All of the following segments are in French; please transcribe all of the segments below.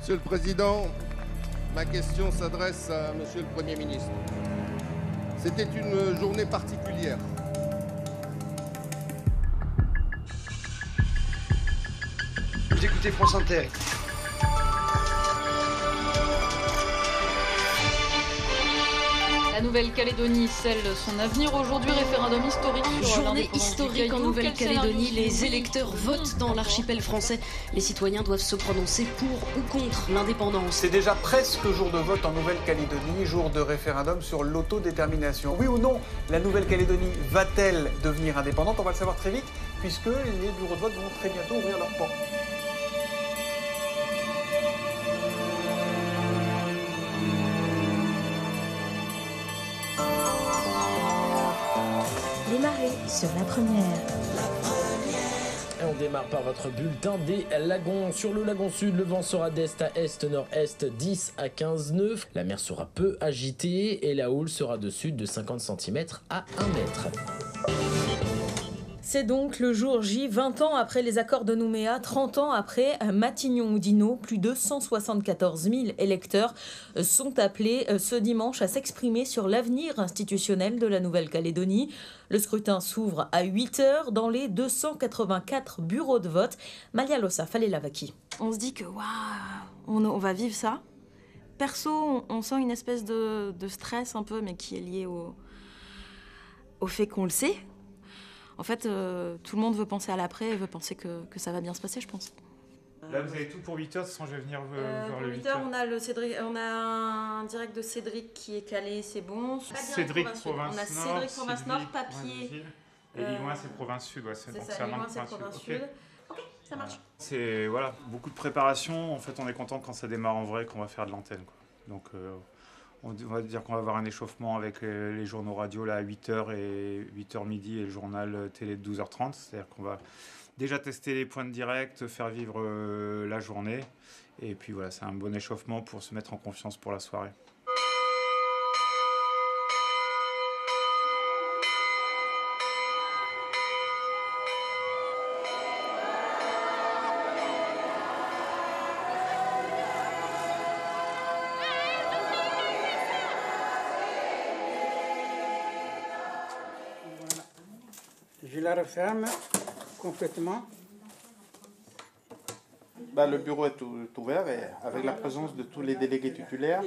Monsieur le Président, ma question s'adresse à Monsieur le Premier ministre. C'était une journée particulière. Vous écoutez France Inter. La Nouvelle-Calédonie scelle son avenir aujourd'hui, référendum historique sur Journée historique en Nouvelle-Calédonie, les électeurs votent dans l'archipel français. Les citoyens doivent se prononcer pour ou contre l'indépendance. C'est déjà presque jour de vote en Nouvelle-Calédonie, jour de référendum sur l'autodétermination. Oui ou non, la Nouvelle-Calédonie va-t-elle devenir indépendante? On va le savoir très vite, puisque les bureaux de vote vont très bientôt ouvrir leurs portes. Démarrer sur la première. Et on démarre par votre bulletin des lagons. Sur le lagon sud, le vent sera d'est à est, nord-est, 10 à 15 nœuds. La mer sera peu agitée et la houle sera de sud de 50 cm à 1 mètre. C'est donc le jour J, 20 ans après les accords de Nouméa, 30 ans après Matignon-Oudinot. Plus de 174 000 électeurs sont appelés ce dimanche à s'exprimer sur l'avenir institutionnel de la Nouvelle-Calédonie. Le scrutin s'ouvre à 8h dans les 284 bureaux de vote. Malia Lossa, Falé-Lavaki. On se dit que waouh, on va vivre ça. Perso, on sent une espèce de stress un peu, mais qui est lié au fait qu'on le sait. En fait, tout le monde veut penser à l'après et veut penser que ça va bien se passer, je pense. Là, vous avez tout pour 8h, de toute façon, je vais venir voir le 8h, on a un direct de Cédric qui est calé, c'est bon. Cédric, Province Nord. On a Cédric, Province Nord, papier. Et Limoin, c'est Province Sud. Ouais, c'est ça, Limoin, c'est Province Sud. Ok, ça marche. C'est beaucoup de préparation. En fait, on est content quand ça démarre en vrai, qu'on va faire de l'antenne, quoi. Donc, on va dire qu'on va avoir un échauffement avec les journaux radio là, à 8h et 8h midi et le journal télé de 12h30. C'est-à-dire qu'on va déjà tester les points de direct, faire vivre la journée. Et puis voilà, c'est un bon échauffement pour se mettre en confiance pour la soirée. Je la referme complètement. Le bureau est ouvert et avec la présence de tous les délégués titulaires.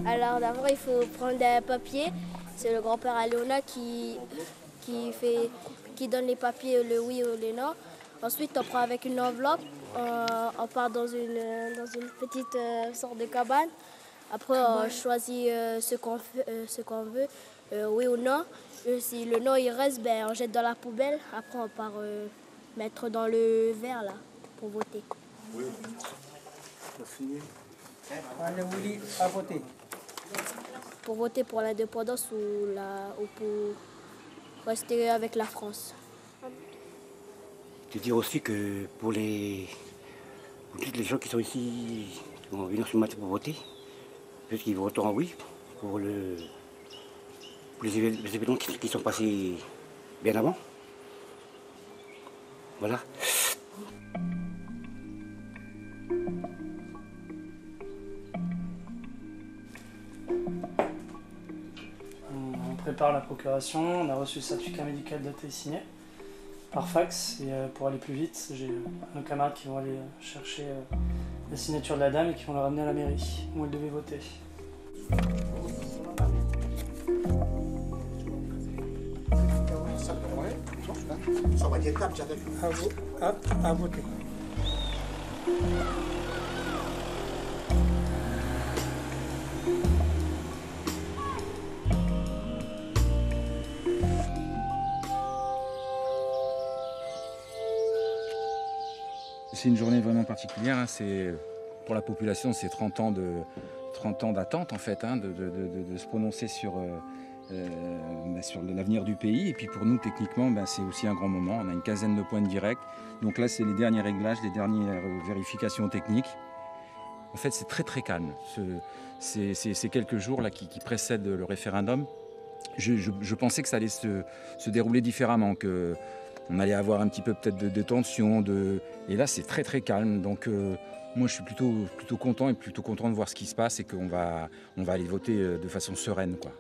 Alors d'abord il faut prendre un papier. C'est le grand-père Aléona qui donne les papiers, le oui ou le non. Ensuite on prend avec une enveloppe, on part dans une petite sorte de cabane. Après, on choisit ce qu'on veut, oui ou non. Et si le non il reste, on jette dans la poubelle. Après, on part mettre dans le verre là, pour voter. Oui. Allez, oui, à voter. Pour voter pour l'indépendance ou pour rester avec la France. Je veux dire aussi que pour tous les gens qui sont ici, qui vont venir ce matin pour voter, peut-être qu'ils voteront oui pour les événements qui sont passés bien avant. Voilà. On prépare la procuration, on a reçu le certificat médical daté et signé par fax. Et pour aller plus vite, j'ai nos camarades qui vont aller chercher la signature de la dame et qui vont la ramener à la mairie où elle devait voter. À voter. C'est une journée vraiment particulière, hein. Pour la population, c'est 30 ans d'attente en fait, hein, de se prononcer sur l'avenir du pays. Et puis pour nous, techniquement, c'est aussi un grand moment. On a une quinzaine de points de direct. Donc là, c'est les derniers réglages, les dernières vérifications techniques. En fait, c'est très très calme. Ces quelques jours là qui précèdent le référendum, je pensais que ça allait se dérouler différemment, qu'on allait avoir un petit peu peut-être de tension. Et là, c'est très très calme. Donc moi, je suis plutôt content de voir ce qui se passe et qu'on va aller voter de façon sereine, quoi.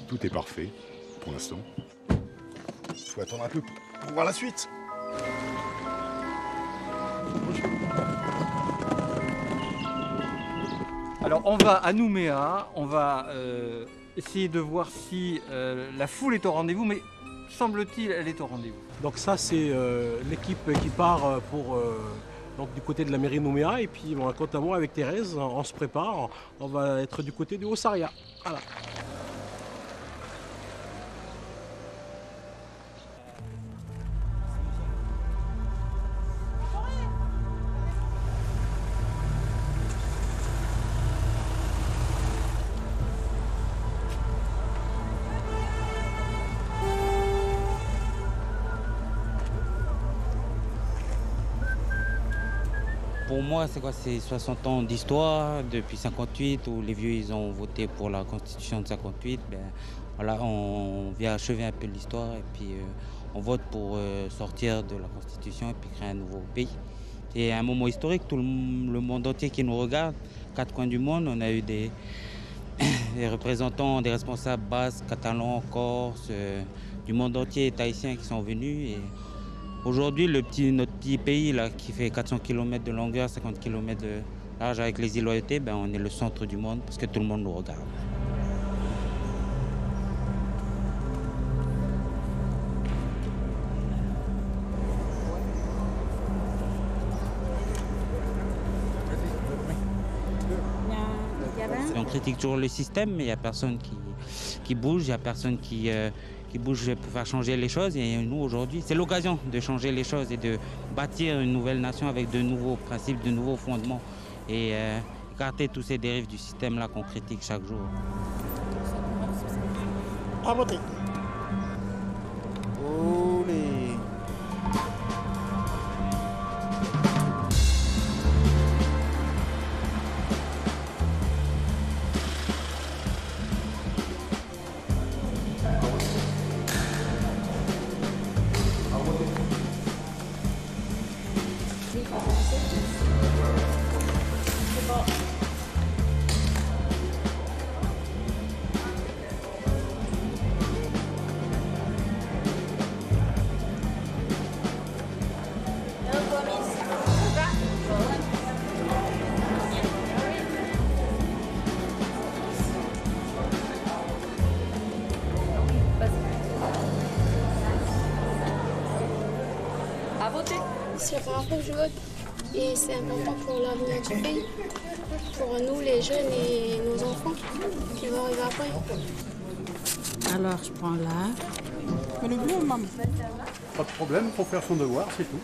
Tout est parfait pour l'instant. Il faut attendre un peu pour voir la suite. Alors on va à Nouméa, on va essayer de voir si la foule est au rendez-vous, mais semble-t-il elle est au rendez-vous. Donc ça c'est l'équipe qui part donc du côté de la mairie de Nouméa, et puis quant à moi avec Thérèse, on se prépare, on va être du côté du Haut-Saria. Voilà. Pour moi, c'est quoi? C'est 60 ans d'histoire, depuis 58, où les vieux ils ont voté pour la Constitution de 58. Ben, voilà, on vient achever un peu l'histoire et puis on vote pour sortir de la Constitution et puis créer un nouveau pays. C'est un moment historique, tout le monde entier qui nous regarde, 4 coins du monde. On a eu des représentants, des responsables basques, catalans, corses, du monde entier, tahitiens qui sont venus. Et aujourd'hui, notre petit pays là, qui fait 400 km de longueur, 50 km de large avec les îles Loyauté, ben, on est le centre du monde parce que tout le monde nous regarde. On critique toujours le système, mais il n'y a personne qui bouge, il n'y a personne qui bouge pour faire changer les choses. Et nous, aujourd'hui, c'est l'occasion de changer les choses et de bâtir une nouvelle nation avec de nouveaux principes, de nouveaux fondements et écarter tous ces dérives du système-là qu'on critique chaque jour. À voter. C'est la première fois que je vote et c'est important pour l'avenir du pays, pour nous les jeunes et nos enfants qui vont arriver après. Alors je prends là. Mais le bleu, maman. Pas de problème, il faut faire son devoir, c'est tout.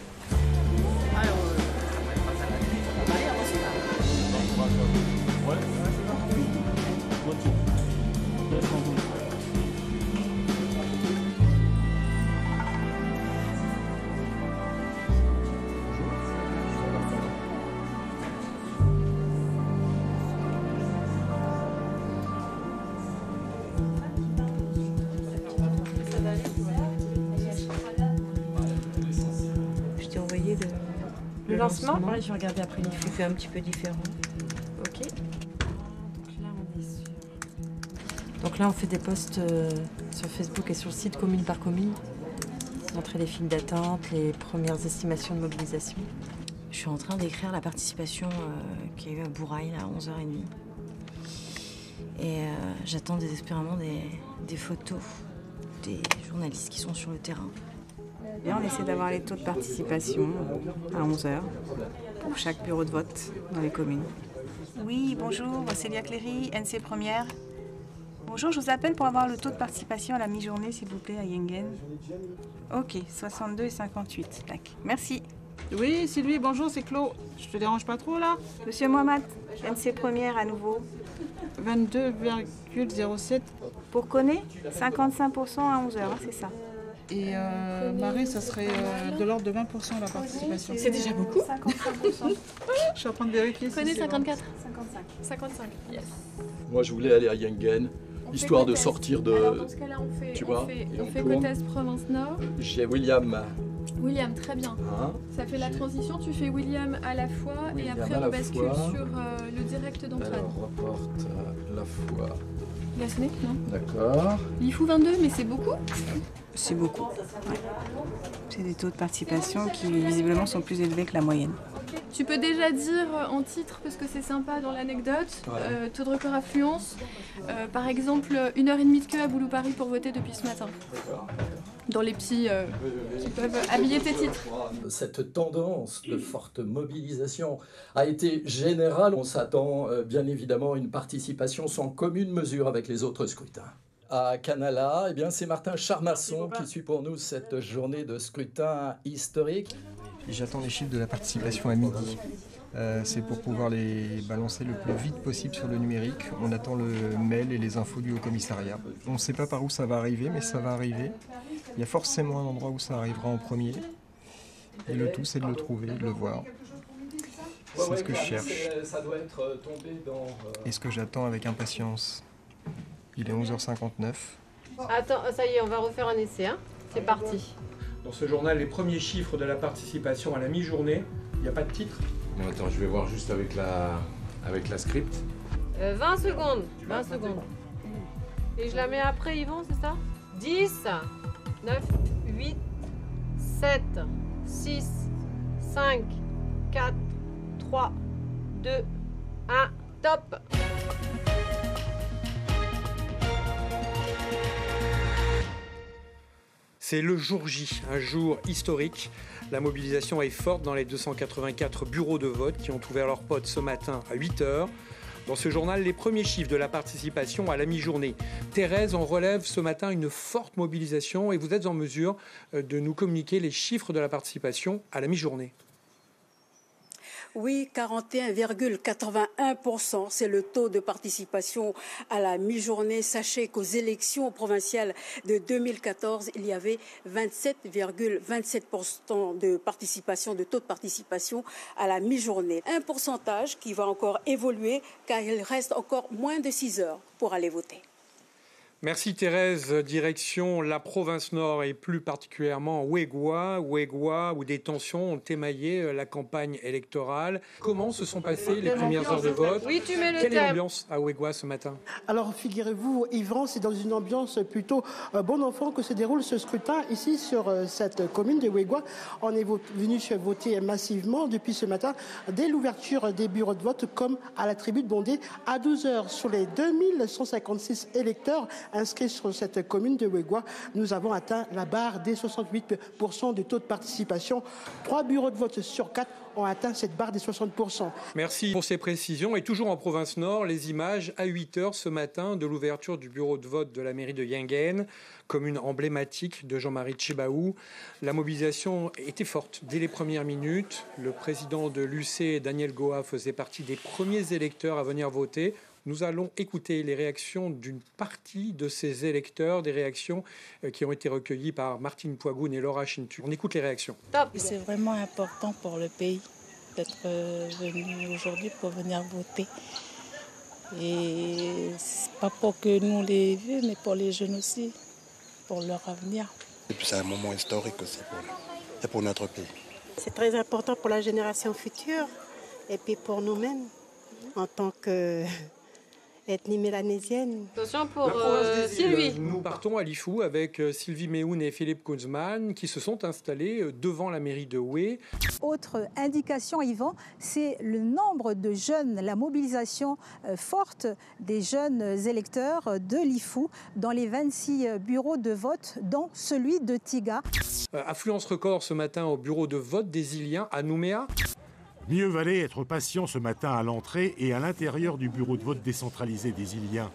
Je t'ai envoyé le lancement. Ouais, je vais regarder après. Il fait un petit peu différent. Ok. Donc là, on fait des posts sur Facebook et sur le site commune par commune. Montrer les files d'attente, les premières estimations de mobilisation. Je suis en train d'écrire la participation qu'il y a eu à Bourail là, à 11h30. Et j'attends désespérément des photos des journalistes qui sont sur le terrain. Bien, on essaie d'avoir les taux de participation à 11h pour chaque bureau de vote dans les communes. Oui, bonjour, Célia Cléry, NC Première. Bonjour, je vous appelle pour avoir le taux de participation à la mi-journée, s'il vous plaît, à Yengen. Ok, 62 et 58. Tac. Merci. Oui, Sylvie, bonjour, c'est Claude. Je te dérange pas trop là? Monsieur Mohamed, NC Première à nouveau. 22,07. Pour Koné, 55% à 11h, c'est ça. Et Marais, ça serait de l'ordre de 20% la participation. C'est déjà beaucoup. 55%. Je suis en train de vérifier. Koné, si 54. 55. 55, yes. Moi, je voulais aller à Yengen. histoire de sortir de... Alors dans ce cas-là, on fait Côte-Est, Provence-Nord. J'ai William. William, très bien. Ça fait la transition, tu fais William à la fois William et après on bascule sur le direct d'Antoine. Alors, reporte la fois. Il a sonné, non? D'accord. L'IFU 22, mais c'est beaucoup? C'est beaucoup. Ouais. C'est des taux de participation qui visiblement sont plus élevés que la moyenne. Tu peux déjà dire en titre, parce que c'est sympa dans l'anecdote, taux de record affluence. Par exemple, 1h30 de queue à Boulou-Paris pour voter depuis ce matin. Dans les petits qui peuvent habiller tes titres. Cette tendance de forte mobilisation a été générale. On s'attend bien évidemment à une participation sans commune mesure avec les autres scrutins. À Canala, eh bien, c'est Martin Charmasson qui suit pour nous cette journée de scrutin historique. J'attends les chiffres de la participation à midi. C'est pour pouvoir les balancer le plus vite possible sur le numérique. On attend le mail et les infos du Haut-Commissariat. On ne sait pas par où ça va arriver, mais ça va arriver. Il y a forcément un endroit où ça arrivera en premier. Et le tout, c'est de le trouver, de le voir. C'est ce que je cherche. Et ce que j'attends avec impatience. Il est 11h59. Attends, ça y est, on va refaire un essai. Hein. C'est parti. Dans ce journal, les premiers chiffres de la participation à la mi-journée. Il n'y a pas de titre. Non, attends, je vais voir juste avec la script. 20 secondes. 20 secondes. Et je la mets après, Yvon, c'est ça? 10, 9, 8, 7, 6, 5, 4, 3, 2, 1, top! C'est le jour J, un jour historique. La mobilisation est forte dans les 284 bureaux de vote qui ont ouvert leurs portes ce matin à 8h. Dans ce journal, les premiers chiffres de la participation à la mi-journée. Thérèse en relève ce matin une forte mobilisation et vous êtes en mesure de nous communiquer les chiffres de la participation à la mi-journée. Oui, 41,81%, c'est le taux de participation à la mi-journée. Sachez qu'aux élections provinciales de 2014, il y avait 27,27% de participation, de taux de participation à la mi-journée. Un pourcentage qui va encore évoluer car il reste encore moins de 6 heures pour aller voter. Merci Thérèse. Direction la province Nord et plus particulièrement Ouégoua, où des tensions ont émaillé la campagne électorale. Comment se sont passées les premières heures de vote? Oui, tu mets le Quelle est thème. l'ambiance à Ouégoua ce matin? Alors figurez-vous, Yvan, c'est dans une ambiance plutôt bon enfant que se déroule ce scrutin ici sur cette commune de Ouégoua. On est venu voter massivement depuis ce matin dès l'ouverture des bureaux de vote comme à la tribune bondée à 12h. Sur les 2156 électeurs inscrits sur cette commune de Ouégoua, nous avons atteint la barre des 68% de taux de participation. 3 bureaux de vote sur 4 ont atteint cette barre des 60%. Merci pour ces précisions. Et toujours en province Nord, les images à 8h ce matin de l'ouverture du bureau de vote de la mairie de Yinguen, commune emblématique de Jean-Marie Tchibaou. La mobilisation était forte dès les premières minutes. Le président de l'UC, Daniel Goa, faisait partie des premiers électeurs à venir voter. Nous allons écouter les réactions d'une partie de ces électeurs, des réactions qui ont été recueillies par Martine Poigoun et Laura Chintu. On écoute les réactions. C'est vraiment important pour le pays d'être venu aujourd'hui pour venir voter. Et c'est pas pour que nous les vieux, mais pour les jeunes aussi, pour leur avenir. Et puis c'est un moment historique aussi pour notre pays. C'est très important pour la génération future et puis pour nous-mêmes en tant que ethnie mélanésienne. Attention pour Sylvie. Nous partons à Lifou avec Sylvie Méhoun et Philippe Kunzmann qui se sont installés devant la mairie de Oué. Autre indication, Yvan, c'est le nombre de jeunes, la mobilisation forte des jeunes électeurs de Lifou dans les 26 bureaux de vote, dont celui de Tiga. Affluence record ce matin au bureau de vote des Iliens à Nouméa. Mieux valait être patient ce matin à l'entrée et à l'intérieur du bureau de vote décentralisé des Iliens.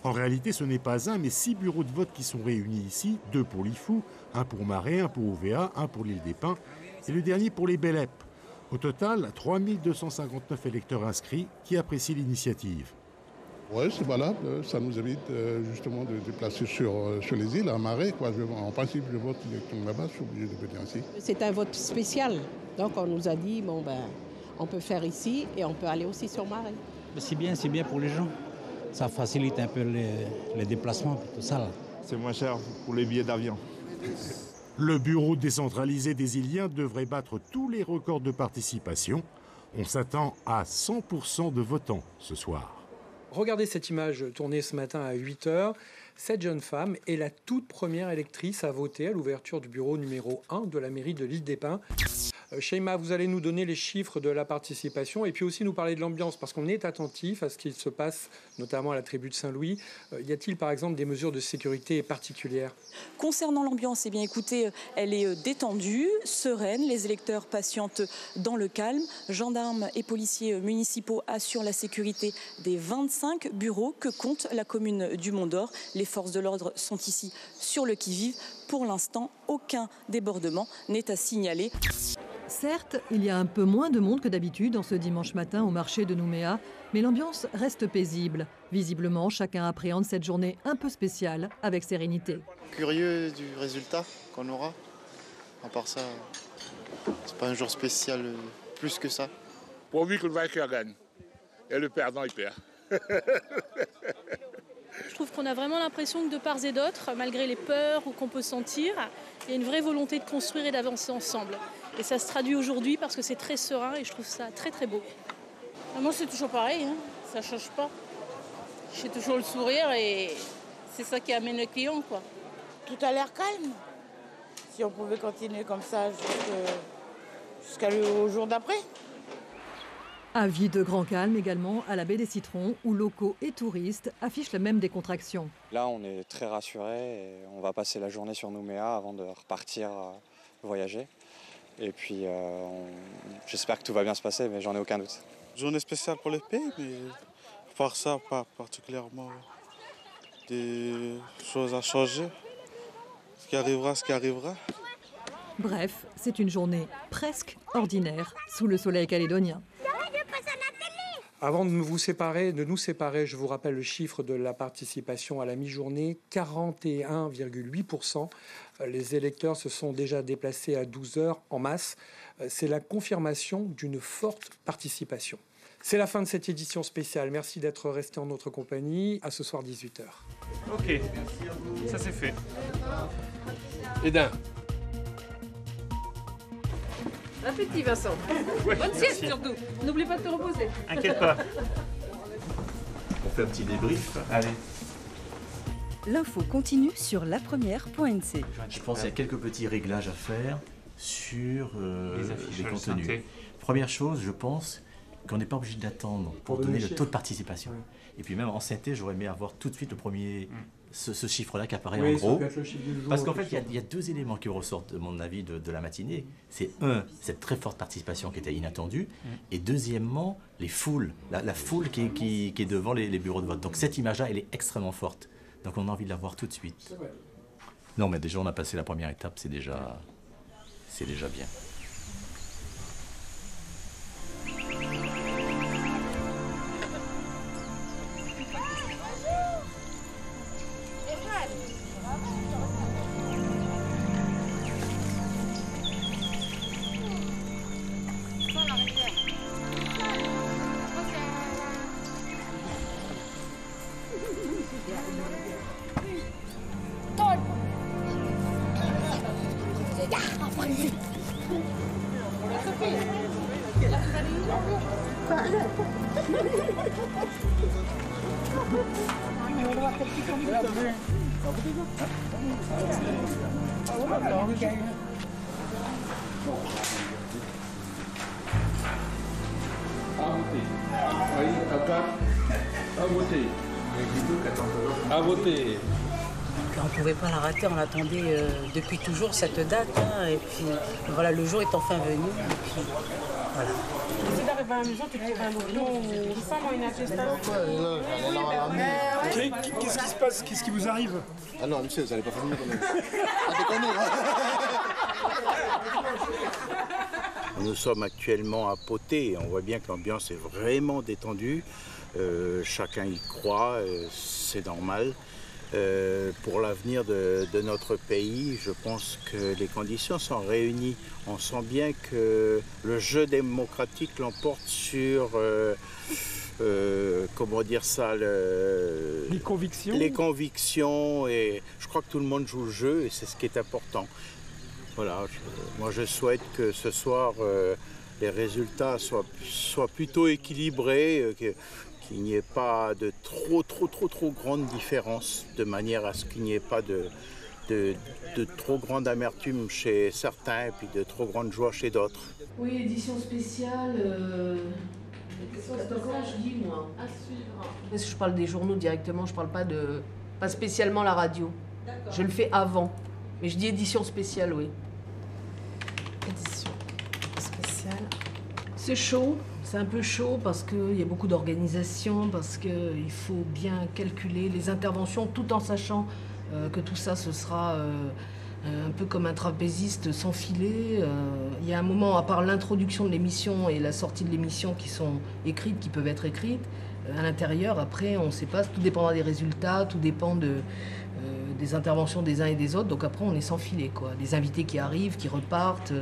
En réalité, ce n'est pas un, mais 6 bureaux de vote qui sont réunis ici, 2 pour l'Ifou, 1 pour Marais, 1 pour OVA, 1 pour l'île des Pins et le dernier pour les Bélep. Au total, 3259 électeurs inscrits qui apprécient l'initiative. Oui, c'est valable. Ça nous évite justement de déplacer sur les îles, à Marais. En principe, je vote directement là-bas, je suis obligé de venir ici. C'est un vote spécial. Donc on nous a dit, on peut faire ici et on peut aller aussi sur Marais. C'est bien pour les gens. ça facilite un peu les déplacements, tout ça. Là. C'est moins cher pour les billets d'avion. Le bureau décentralisé des Iliens devrait battre tous les records de participation. On s'attend à 100% de votants ce soir. Regardez cette image tournée ce matin à 8h. Cette jeune femme est la toute première électrice à voter à l'ouverture du bureau numéro 1 de la mairie de l'Île des Pins. Sheima, vous allez nous donner les chiffres de la participation et puis aussi nous parler de l'ambiance parce qu'on est attentif à ce qu'il se passe, notamment à la tribu de Saint-Louis. Y a-t-il par exemple des mesures de sécurité particulières? Concernant l'ambiance, eh bien écoutez, elle est détendue, sereine. Les électeurs patientent dans le calme. Gendarmes et policiers municipaux assurent la sécurité des 25 bureaux que compte la commune du Mont-d'Or. Les forces de l'ordre sont ici sur le qui-vive. Pour l'instant, aucun débordement n'est à signaler. Certes, il y a un peu moins de monde que d'habitude en ce dimanche matin au marché de Nouméa, mais l'ambiance reste paisible. Visiblement, chacun appréhende cette journée un peu spéciale avec sérénité. Curieux du résultat qu'on aura. À part ça, c'est pas un jour spécial plus que ça. Pourvu que le vainqueur gagne. Et le perdant, il perd. Je trouve qu'on a vraiment l'impression que de part et d'autre, malgré les peurs qu'on peut sentir, il y a une vraie volonté de construire et d'avancer ensemble. Et ça se traduit aujourd'hui parce que c'est très serein et je trouve ça très très beau. Moi c'est toujours pareil, hein. Ça ne change pas. J'ai toujours le sourire et c'est ça qui amène le client, quoi. Tout a l'air calme. Si on pouvait continuer comme ça jusqu'au jour d'après. Avis de grand calme également à la baie des Citrons, où locaux et touristes affichent la même décontraction. Là, on est très rassurés et on va passer la journée sur Nouméa avant de repartir voyager. Et puis, j'espère que tout va bien se passer, mais j'en ai aucun doute. Journée spéciale pour les pays, mais à part ça, pas particulièrement des choses à changer. Ce qui arrivera, ce qui arrivera. Bref, c'est une journée presque ordinaire sous le soleil calédonien. Avant de nous séparer, je vous rappelle le chiffre de la participation à la mi-journée, 41,8%. Les électeurs se sont déjà déplacés à 12h en masse. C'est la confirmation d'une forte participation. C'est la fin de cette édition spéciale. Merci d'être resté en notre compagnie. À ce soir 18h. Ok, ça c'est fait. Edin. Appétit, Vincent. Ouais, bonne sieste surtout. N'oublie pas de te reposer. Inquiète pas. On fait un petit débrief. Allez. L'info continue sur lapremière.nc. Je pense qu'il y a quelques petits réglages à faire sur les contenus. Santé. Première chose, je pense qu'on n'est pas obligé d'attendre pour donner le taux de participation. Oui. Et puis même en synthé, j'aurais aimé avoir tout de suite le premier, ce chiffre-là qui apparaît en gros. Parce qu'en fait, il y a deux éléments qui ressortent, de mon avis, de la matinée. C'est cette très forte participation qui était inattendue. Et deuxièmement, les foules, la foule qui est devant les bureaux de vote. Donc cette image-là, elle est extrêmement forte. Donc on a envie de la voir tout de suite. Non, mais déjà, on a passé la première étape, c'est déjà bien. À voter. On ne pouvait pas la rater, on attendait depuis toujours cette date. Hein, et puis voilà, le jour est enfin venu. Et puis voilà. C'est d'arriver à la maison, tu tires un document une femme ou une attestation. Qu'est-ce qui se passe? Qu'est-ce qui vous arrive? Ah non, monsieur, vous n'allez pas faire mieux quand même. Nous sommes actuellement à Poté. On voit bien que l'ambiance est vraiment détendue. Chacun y croit, c'est normal. pour l'avenir de notre pays. Je pense que les conditions sont réunies. On sent bien que le jeu démocratique l'emporte sur, comment dire ça, les convictions. Les convictions, et je crois que tout le monde joue le jeu et c'est ce qui est important. Voilà, moi je souhaite que ce soir les résultats soient plutôt équilibrés, qu'il n'y ait pas de trop grandes différences, de manière à ce qu'il n'y ait pas de trop grande amertume chez certains et puis de trop grande joie chez d'autres. Oui, édition spéciale. Comment je dis moi? À suivre. Parce que je parle des journaux directement, je parle pas spécialement la radio. Je le fais avant, mais je dis édition spéciale, oui. Édition spéciale. C'est chaud, c'est un peu chaud parce qu'il y a beaucoup d'organisation, parce qu'il faut bien calculer les interventions tout en sachant que tout ça, ce sera un peu comme un trapéziste sans filet. Il y a un moment, à part l'introduction de l'émission et la sortie de l'émission qui sont écrites, qui peuvent être écrites, à l'intérieur, après, on ne sait pas, tout dépendra des résultats, tout dépend des interventions des uns et des autres. Donc après, on est sans filet, quoi. Des invités qui arrivent, qui repartent.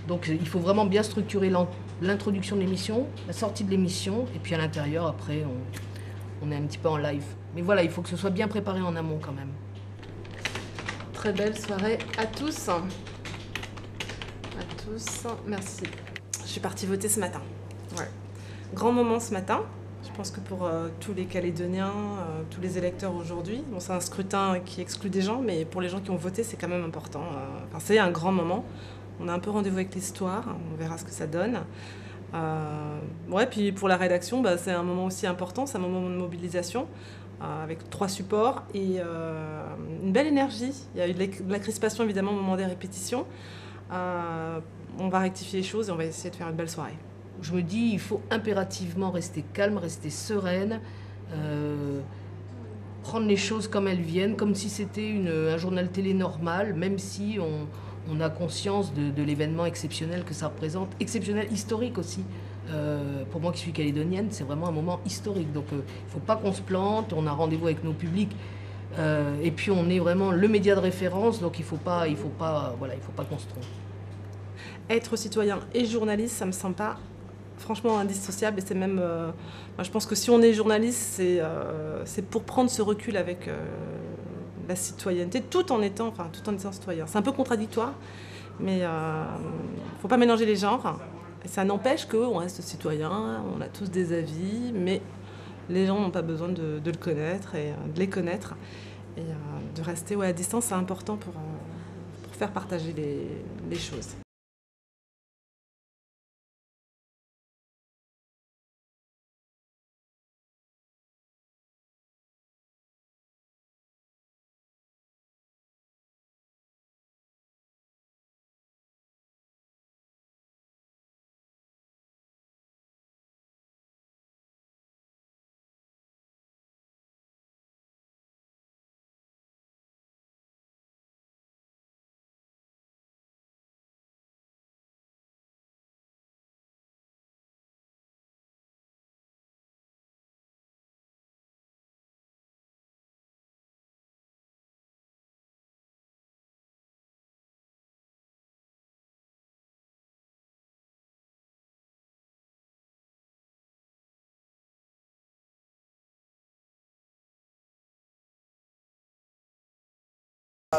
Donc il faut vraiment bien structurer l'introduction de l'émission, la sortie de l'émission, et puis à l'intérieur, après, on est un petit peu en live. Mais voilà, il faut que ce soit bien préparé en amont quand même. Très belle soirée à tous. À tous, merci. Je suis partie voter ce matin. Ouais. Grand moment ce matin. Je pense que pour tous les Calédoniens, tous les électeurs aujourd'hui, bon, c'est un scrutin qui exclut des gens, mais pour les gens qui ont voté, c'est quand même important. Enfin, c'est un grand moment. On a un peu rendez-vous avec l'histoire, on verra ce que ça donne. Ouais, puis pour la rédaction, c'est un moment aussi important, c'est un moment de mobilisation, avec 3 supports et une belle énergie. Il y a eu de la crispation évidemment au moment des répétitions. On va rectifier les choses et on va essayer de faire une belle soirée. Je me dis, il faut impérativement rester calme, rester sereine, prendre les choses comme elles viennent, comme si c'était un journal télé normal, même si on a conscience de l'événement exceptionnel que ça représente, exceptionnel, historique aussi. Pour moi qui suis calédonienne, c'est vraiment un moment historique. Donc il ne faut pas qu'on se plante, on a rendez-vous avec nos publics. Et puis on est vraiment le média de référence, donc il faut pas qu'on se trompe. Être citoyen et journaliste, ça me semble pas franchement indissociable. Et c'est même, moi je pense que si on est journaliste, c'est pour prendre ce recul avec la citoyenneté, tout en étant citoyen. C'est un peu contradictoire, mais faut pas mélanger les genres. Et ça n'empêche qu'on reste citoyen, on a tous des avis, mais les gens n'ont pas besoin de le connaître et de les connaître. Et de rester à distance, c'est important pour faire partager les choses.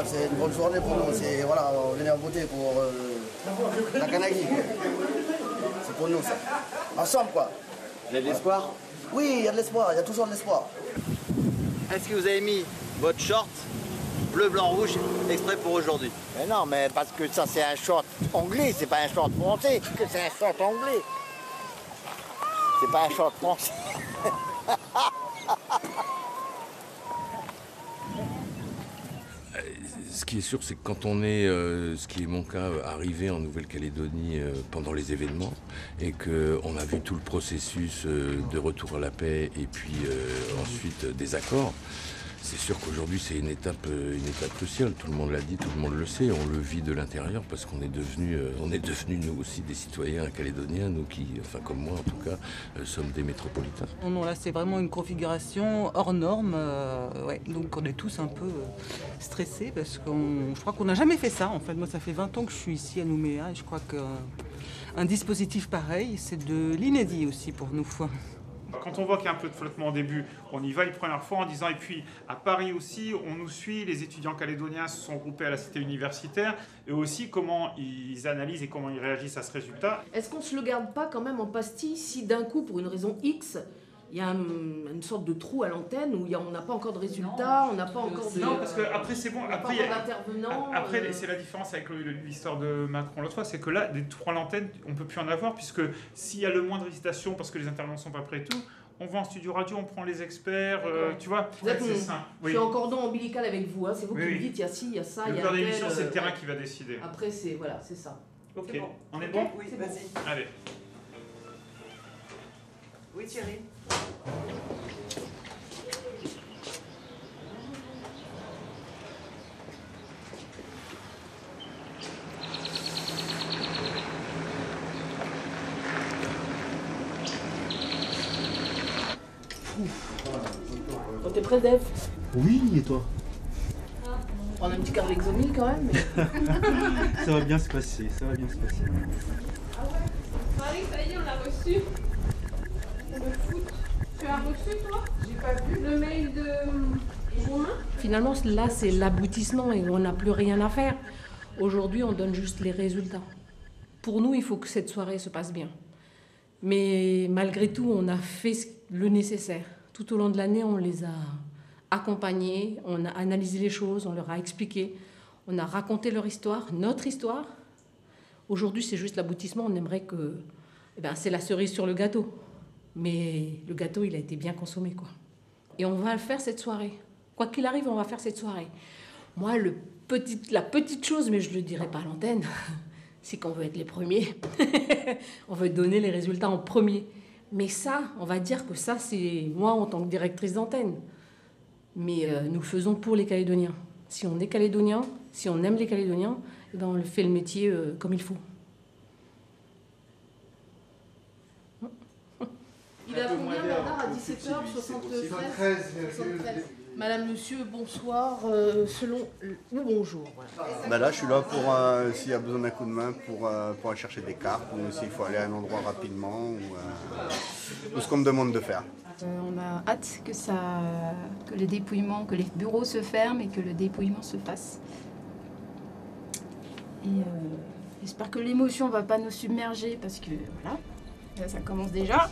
C'est une bonne journée pour nous, voilà, on venait voter pour la Canagui. C'est pour nous ça. Ensemble quoi. Il y a de l'espoir? Oui, il y a de l'espoir, il y a toujours de l'espoir. Est-ce que vous avez mis votre short bleu, blanc, rouge exprès pour aujourd'hui? Mais non, mais parce que ça c'est un short anglais, c'est pas un short français, que c'est un short anglais. C'est pas un short français. Ce qui est sûr, c'est que quand on est, ce qui est mon cas, arrivé en Nouvelle-Calédonie pendant les événements et qu'on a vu tout le processus de retour à la paix et puis ensuite des accords, C'est sûr qu'aujourd'hui c'est une étape cruciale, tout le monde l'a dit, tout le monde le sait, on le vit de l'intérieur parce qu'on est devenus nous aussi des citoyens calédoniens, nous qui, enfin comme moi en tout cas, sommes des métropolitains. Non, là c'est vraiment une configuration hors norme, donc on est tous un peu stressés parce que je crois qu'on n'a jamais fait ça en fait. Moi ça fait 20 ans que je suis ici à Nouméa et je crois qu'un dispositif pareil c'est de l'inédit aussi pour nous. Quand on voit qu'il y a un peu de flottement au début, on y va une première fois en disant, et puis à Paris aussi, on nous suit, les étudiants calédoniens se sont groupés à la cité universitaire, et aussi comment ils analysent et comment ils réagissent à ce résultat. Est-ce qu'on ne se le garde pas quand même en pastille si d'un coup, pour une raison X, il y a une sorte de trou à l'antenne où on n'a pas encore de résultats, on n'a pas encore de... Non, parce qu'après c'est bon, après c'est la différence avec l'histoire de Macron l'autre fois, c'est que là, des trous à l'antenne, on ne peut plus en avoir, puisque s'il y a le moindre hésitation parce que les intervenants ne sont pas prêts et tout, on va en studio radio, on prend les experts, tu vois. C'est ça. Je suis en cordon ombilical avec vous, c'est vous qui me dites, il y a ci, il y a ça, il y a le cœur de l'émission, c'est le terrain qui va décider. Après, c'est ça. Ok, bon. On est bon? Oui, vas-y. Allez. Oui, Thierry. Bon, t'es prêt, Dave? Oui, et toi? On a un petit quart de l'exomile quand même. Mais... Ça va bien se passer, ça va bien se passer. Ah ouais? Marie, ça y est, on l'a reçu. Le foot. Tu as reçu, toi? J'ai pas vu le mail de Romain. Finalement, là, c'est l'aboutissement et on n'a plus rien à faire. Aujourd'hui, on donne juste les résultats. Pour nous, il faut que cette soirée se passe bien. Mais malgré tout, on a fait le nécessaire. Tout au long de l'année, on les a accompagnés, on a analysé les choses, on leur a expliqué, on a raconté leur histoire, notre histoire. Aujourd'hui, c'est juste l'aboutissement. On aimerait que... c'est la cerise sur le gâteau. Mais le gâteau, il a été bien consommé, quoi. Et on va le faire cette soirée. Quoi qu'il arrive, on va faire cette soirée. Moi, la petite chose, mais je ne le dirai pas à l'antenne, c'est qu'on veut être les premiers. On veut donner les résultats en premier. Mais ça, on va dire que ça, c'est moi en tant que directrice d'antenne. Mais nous le faisons pour les Calédoniens. Si on est Calédonien, si on aime les Calédoniens, on fait le métier comme il faut. Il a combien Bernard à 17h73 Madame, monsieur, bonsoir, selon ou bonjour. Voilà. Là, je suis là pour, s'il y a besoin d'un coup de main, pour aller chercher des cartes, ou s'il faut aller à un endroit rapidement, ou ce qu'on me demande de faire. On a hâte que le dépouillement, que les bureaux se ferment et que le dépouillement se fasse. Et j'espère que l'émotion ne va pas nous submerger parce que voilà, ça commence déjà.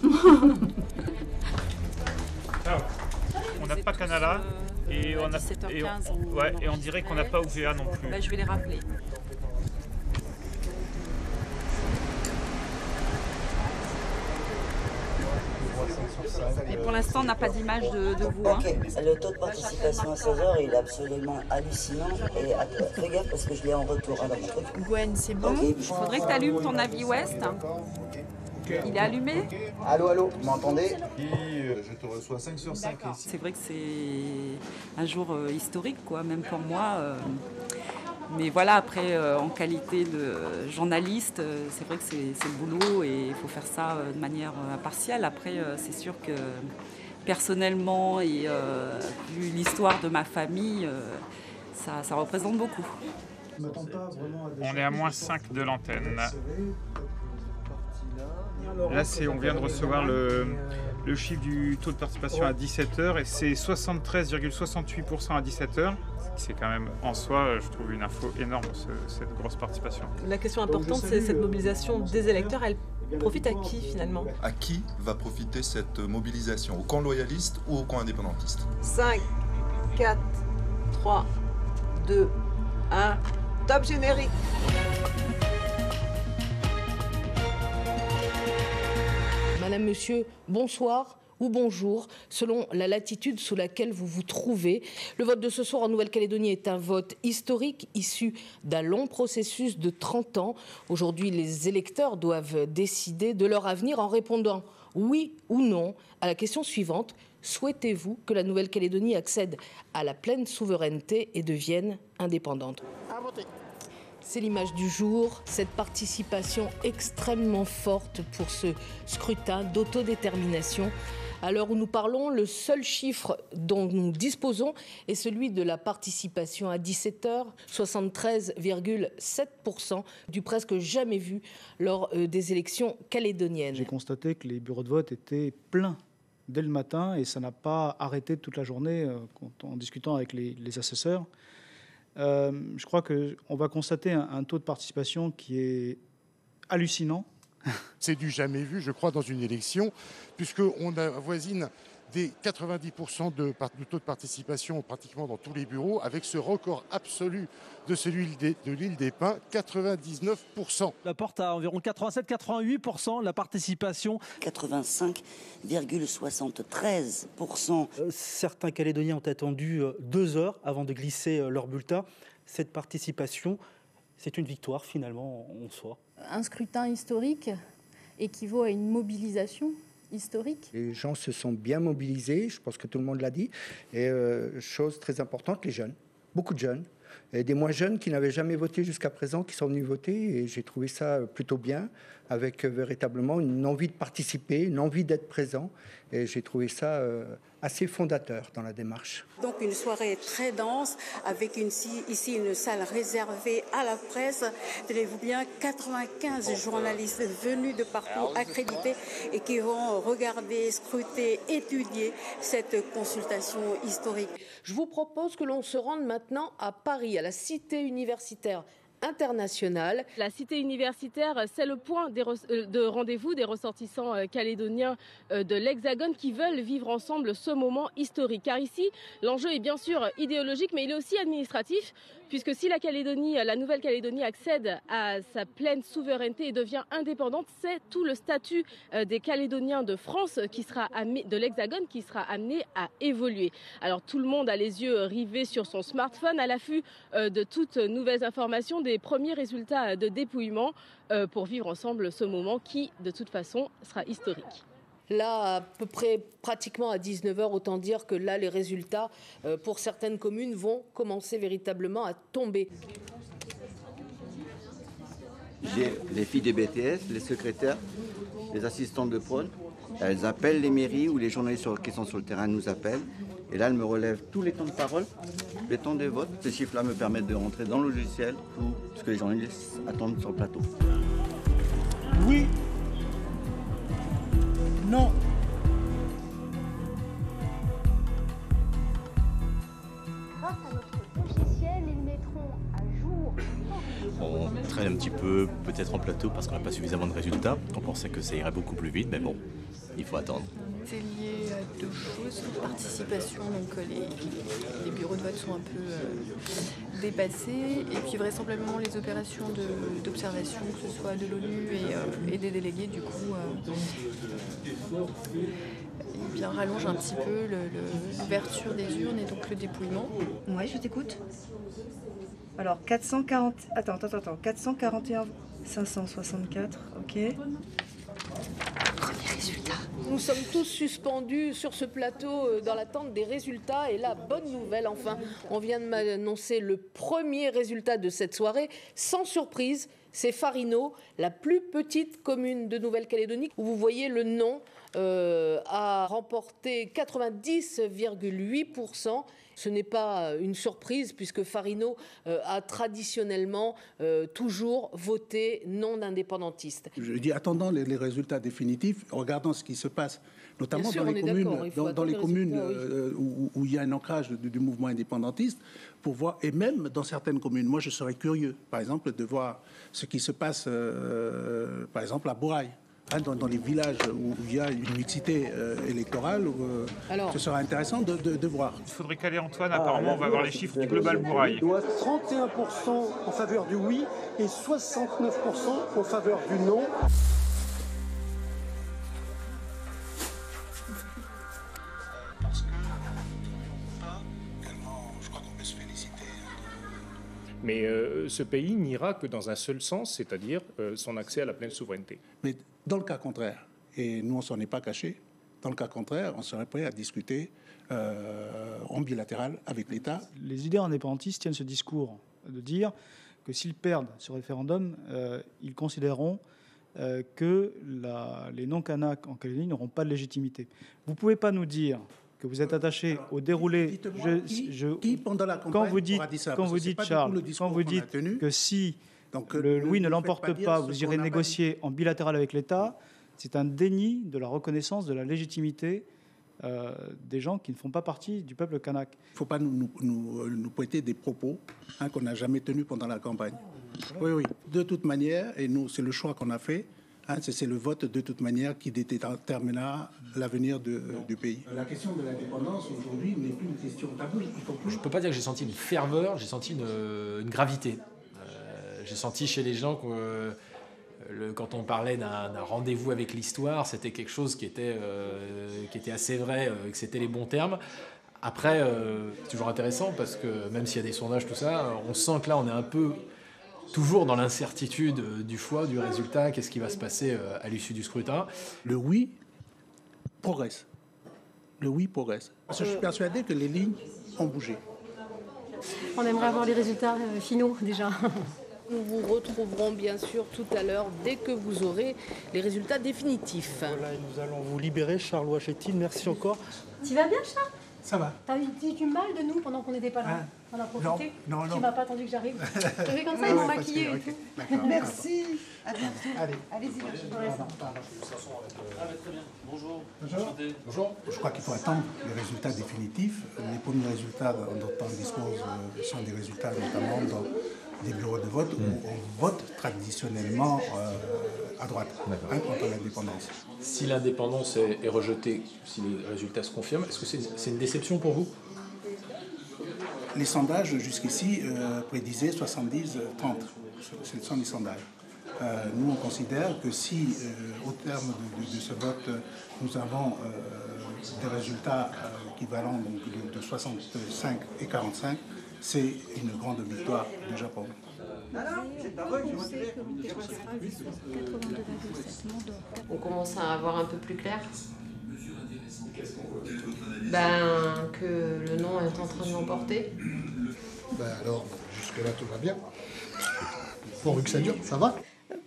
On n'a pas Canala et on a 17h15 et on dirait qu'on n'a pas OVA non plus. Je vais les rappeler. Et pour l'instant, on n'a pas d'image de vous. Hein. Le taux de participation à 16h, il est absolument hallucinant. Et fais gaffe parce que je l'ai en retour. Alors, mon truc. Gwen, c'est bon. Il faudrait que tu allumes ton avis Ouest. Il est allumé? Allô, vous m'entendez? Je te reçois 5 sur 5 ici. C'est vrai que c'est un jour historique, quoi, même pour moi. Mais voilà, après, en qualité de journaliste, c'est vrai que c'est le boulot et il faut faire ça de manière impartiale. Après, c'est sûr que personnellement et vu l'histoire de ma famille, ça représente beaucoup. On est à -5 de l'antenne. Là, on vient de recevoir le chiffre du taux de participation à 17h et c'est 73,68% à 17h. C'est quand même, en soi, je trouve une info énorme, cette grosse participation. La question importante, c'est cette mobilisation des électeurs, elle profite à qui finalement? À qui va profiter cette mobilisation? Au camp loyaliste ou au camp indépendantiste? 5, 4, 3, 2, 1, top générique! Madame, monsieur, bonsoir ou bonjour, selon la latitude sous laquelle vous vous trouvez. Le vote de ce soir en Nouvelle-Calédonie est un vote historique issu d'un long processus de 30 ans. Aujourd'hui, les électeurs doivent décider de leur avenir en répondant oui ou non à la question suivante. Souhaitez-vous que la Nouvelle-Calédonie accède à la pleine souveraineté et devienne indépendante ? C'est l'image du jour, cette participation extrêmement forte pour ce scrutin d'autodétermination. À l'heure où nous parlons, le seul chiffre dont nous disposons est celui de la participation à 17h, 73,7%, du presque jamais vu lors des élections calédoniennes. J'ai constaté que les bureaux de vote étaient pleins dès le matin et ça n'a pas arrêté toute la journée en discutant avec les assesseurs. Je crois qu'on va constater un taux de participation qui est hallucinant. C'est du jamais vu, je crois, dans une élection, puisqu'on avoisine des 90% de taux de participation pratiquement dans tous les bureaux, avec ce record absolu de celui de l'île des Pins, 99%. La porte à environ 87-88% la participation. 85,73%. Certains Calédoniens ont attendu 2 heures avant de glisser leur bulletin. Cette participation, c'est une victoire finalement en soi. Un scrutin historique équivaut à une mobilisation historique. Les gens se sont bien mobilisés, je pense que tout le monde l'a dit. Et chose très importante, les jeunes, beaucoup de jeunes. Et des moins jeunes qui n'avaient jamais voté jusqu'à présent, qui sont venus voter. Et j'ai trouvé ça plutôt bien, avec véritablement une envie de participer, une envie d'être présent. Et j'ai trouvé ça assez fondateur dans la démarche. Donc une soirée très dense, avec ici une salle réservée à la presse. Tenez-vous bien, 95 journalistes venus de partout, accrédités, et qui vont regarder, scruter, étudier cette consultation historique. Je vous propose que l'on se rende maintenant à Paris, à la Cité universitaire internationale. La cité universitaire, c'est le point de rendez-vous des ressortissants calédoniens de l'Hexagone qui veulent vivre ensemble ce moment historique. Car ici, l'enjeu est bien sûr idéologique, mais il est aussi administratif, puisque si la Nouvelle-Calédonie accède à sa pleine souveraineté et devient indépendante, c'est tout le statut des Calédoniens de France, de l'Hexagone, qui sera amené à évoluer. Alors tout le monde a les yeux rivés sur son smartphone, à l'affût de toutes nouvelles informations, des premiers résultats de dépouillement pour vivre ensemble ce moment qui, de toute façon, sera historique. Là, à peu près pratiquement à 19h, autant dire que là, les résultats pour certaines communes vont commencer véritablement à tomber. J'ai les filles des BTS, les secrétaires, les assistantes de prône. Elles appellent les mairies ou les journalistes qui sont sur le terrain nous appellent. Et là, elles me relèvent tous les temps de parole, les temps de vote. Ces chiffres-là me permettent de rentrer dans le logiciel pour ce que les journalistes attendent sur le plateau. Oui. Non. Grâce à notre logiciel, ils mettront à jour. On traîne un petit peu, peut-être en plateau, parce qu'on n'a pas suffisamment de résultats. On pensait que ça irait beaucoup plus vite, mais bon, il faut attendre. C'est lié à 2 choses. Participation, donc les bureaux de vote sont un peu dépassés, et puis vraisemblablement les opérations d'observation, que ce soit de l'ONU et des délégués, du coup, rallonge un petit peu l'ouverture des urnes et donc le dépouillement. Oui, je t'écoute. Alors, 441 564, ok. Premier résultat. Nous sommes tous suspendus sur ce plateau dans l'attente des résultats. Et la bonne nouvelle, enfin, on vient de m'annoncer le premier résultat de cette soirée. Sans surprise, c'est Farino, la plus petite commune de Nouvelle-Calédonie, où vous voyez le nom a remporté 90,8%. Ce n'est pas une surprise puisque Farino a traditionnellement toujours voté non indépendantiste. Je dis, attendant les résultats définitifs, regardant ce qui se passe, notamment dans les communes, où il y a un ancrage du mouvement indépendantiste, pour voir, et même dans certaines communes. Moi, je serais curieux, par exemple, de voir ce qui se passe, par exemple, à Bourail. Dans les villages où il y a une mixité électorale, ce sera intéressant de voir. Il faudrait caler Antoine, apparemment on va voir les chiffres du Global Bourail. 31% en faveur du oui et 69% en faveur du non. Parce que je crois qu'on peut se féliciter. Mais ce pays n'ira que dans un seul sens, c'est-à-dire son accès à la pleine souveraineté. Mais dans le cas contraire, Et nous, on ne s'en est pas caché. Dans le cas contraire, on serait prêt à discuter en bilatéral avec l'État. Les leaders indépendantistes tiennent ce discours de dire que s'ils perdent ce référendum, ils considéreront que les non-Kanaks en Calédonie n'auront pas de légitimité. Vous ne pouvez pas nous dire que vous êtes attaché au déroulé. Qui pendant la campagne aura dit ça? Quand vous dites, Charles, quand vous dites que si le oui ne l'emporte pas, vous irez négocier en bilatéral avec l'État, c'est un déni de la reconnaissance de la légitimité des gens qui ne font pas partie du peuple kanak. Il ne faut pas nous prêter des propos qu'on n'a jamais tenus pendant la campagne. Oui. De toute manière, et nous, c'est le choix qu'on a fait. C'est le vote, de toute manière, qui déterminera l'avenir du pays. La question de l'indépendance, aujourd'hui, n'est plus une question taboue. Je ne peux pas dire que j'ai senti une ferveur, j'ai senti une gravité. J'ai senti chez les gens que quand on parlait d'un rendez-vous avec l'histoire, c'était quelque chose qui était assez vrai, que c'était les bons termes. Après, c'est toujours intéressant parce que même s'il y a des sondages, tout ça, on sent que là, on est un peu toujours dans l'incertitude du choix, du résultat, qu'est-ce qui va se passer à l'issue du scrutin. Le oui progresse. Le oui progresse. Parce que je suis persuadé que les lignes ont bougé. On aimerait avoir les résultats finaux déjà. Nous vous retrouverons bien sûr tout à l'heure dès que vous aurez les résultats définitifs. Voilà, nous allons vous libérer, Charles Ouachetine. Merci encore. Tu vas bien, Charles? Ça va. T'as eu du mal de nous pendant qu'on n'était pas là? On a profité? Non. Tu m'as pas attendu que j'arrive? Je vais comme ça, ils m'ont maquillée et tout. Merci. À bientôt. Allez-y, je vous laisse. Très bien. Bonjour. Bonjour. Je crois qu'il faut attendre les résultats définitifs. Les premiers résultats dont on dispose sont des résultats notamment dans des bureaux de vote où on vote traditionnellement à droite contre l'indépendance. Si l'indépendance est rejetée, si les résultats se confirment, est-ce que c'est une déception pour vous? Les sondages jusqu'ici prédisaient 70-30. Ce sont les sondages. Nous, on considère que si, au terme de ce vote, nous avons des résultats équivalents donc, de 65 et 45, c'est une grande victoire du Japon. On commence à avoir un peu plus clair. Que le non est en train de l'emporter. Alors, jusque-là, tout va bien. Pourvu que ça dure, ça va?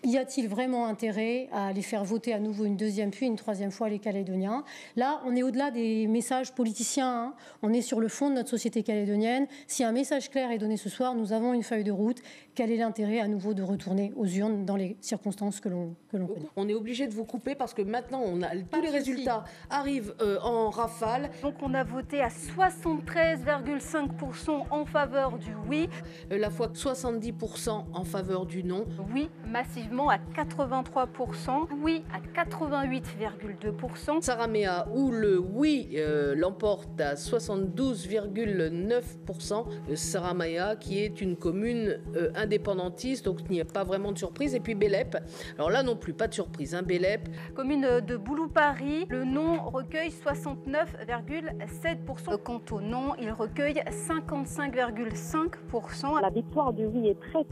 Y a-t-il vraiment intérêt à aller faire voter à nouveau une deuxième puis une troisième fois les Calédoniens? Là, on est au-delà des messages politiciens. On est sur le fond de notre société calédonienne. Si un message clair est donné ce soir, nous avons une feuille de route. Quel est l'intérêt à nouveau de retourner aux urnes dans les circonstances que l'on connaît? On est obligé de vous couper parce que maintenant, tous les résultats arrivent en rafale. Donc on a voté à 73,5% en faveur du oui. La fois 70% en faveur du non. Oui, massivement à 83%. Oui à 88,2%. Saramea, où le oui l'emporte à 72,9%. Saramea, qui est une commune indépendantiste, donc il n'y a pas vraiment de surprise. Et puis Bélep, alors là non plus, pas de surprise. Bélep. Commune de Boulou-Paris, le non recueille 69,7%. Quant au non, il recueille 55,5%. La victoire du oui est très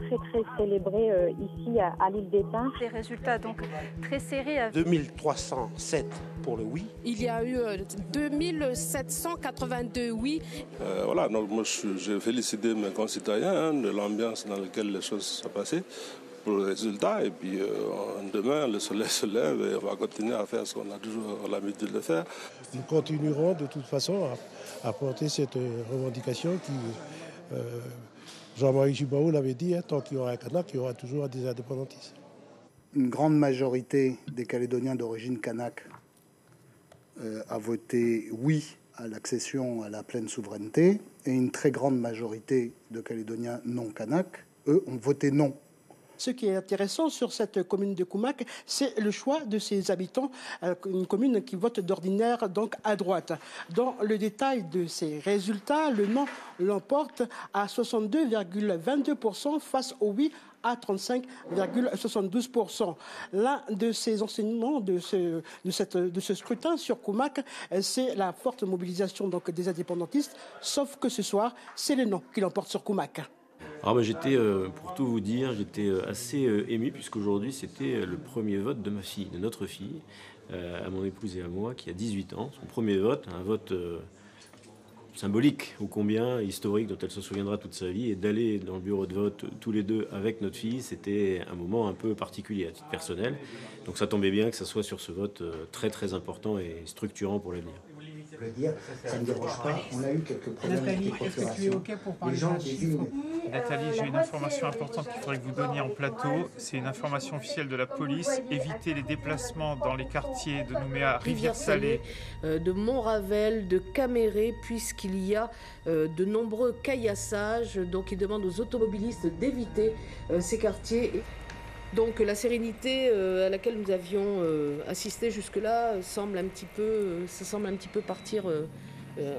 célébrée ici à l'île d'État. Des résultats donc très serrés. 2307 pour le oui. Il y a eu 2782 oui. Voilà, donc moi je félicite mes concitoyens de l'ambiance dans laquelle les choses sont passées pour le résultat. Et puis demain, le soleil se lève et on va continuer à faire ce qu'on a toujours l'habitude de faire. Nous continuerons de toute façon à porter cette revendication qui, Jean-Marie Jubaou l'avait dit, tant qu'il y aura un Kanak, il y aura toujours des indépendantistes. Une grande majorité des Calédoniens d'origine kanak a voté oui à l'accession à la pleine souveraineté, et une très grande majorité de Calédoniens non kanak, eux, ont voté non. Ce qui est intéressant sur cette commune de Koumak, c'est le choix de ses habitants, une commune qui vote d'ordinaire donc à droite. Dans le détail de ces résultats, le non l'emporte à 62,22% face au oui à 35,72%. L'un de ces enseignements de ce scrutin sur Koumak, c'est la forte mobilisation donc des indépendantistes, sauf que ce soir, c'est le non qui l'emporte sur Koumak. Alors j'étais, pour tout vous dire, j'étais assez ému puisqu'aujourd'hui c'était le premier vote de ma fille, de notre fille. à mon épouse et à moi, qui a 18 ans, son premier vote, un vote symbolique, ô combien historique, dont elle se souviendra toute sa vie, et d'aller dans le bureau de vote tous les deux avec notre fille, c'était un moment un peu particulier à titre personnel. Donc ça tombait bien que ça soit sur ce vote très très important et structurant pour l'avenir. Je veux dire, ça ne me dérange pas. On a eu quelques problèmes avec les procurations. Nathalie, est-ce que tu es OK pour parler d'un chiffre ? Nathalie, j'ai une information importante qu'il faudrait que vous donniez en plateau. C'est une information officielle de la police. Évitez les déplacements dans les quartiers de Nouméa, Rivière-Salée, de Montravel, de Caméré, puisqu'il y a de nombreux caillassages. Donc, il demande aux automobilistes d'éviter ces quartiers. Donc la sérénité à laquelle nous avions assisté jusque-là semble un petit peu partir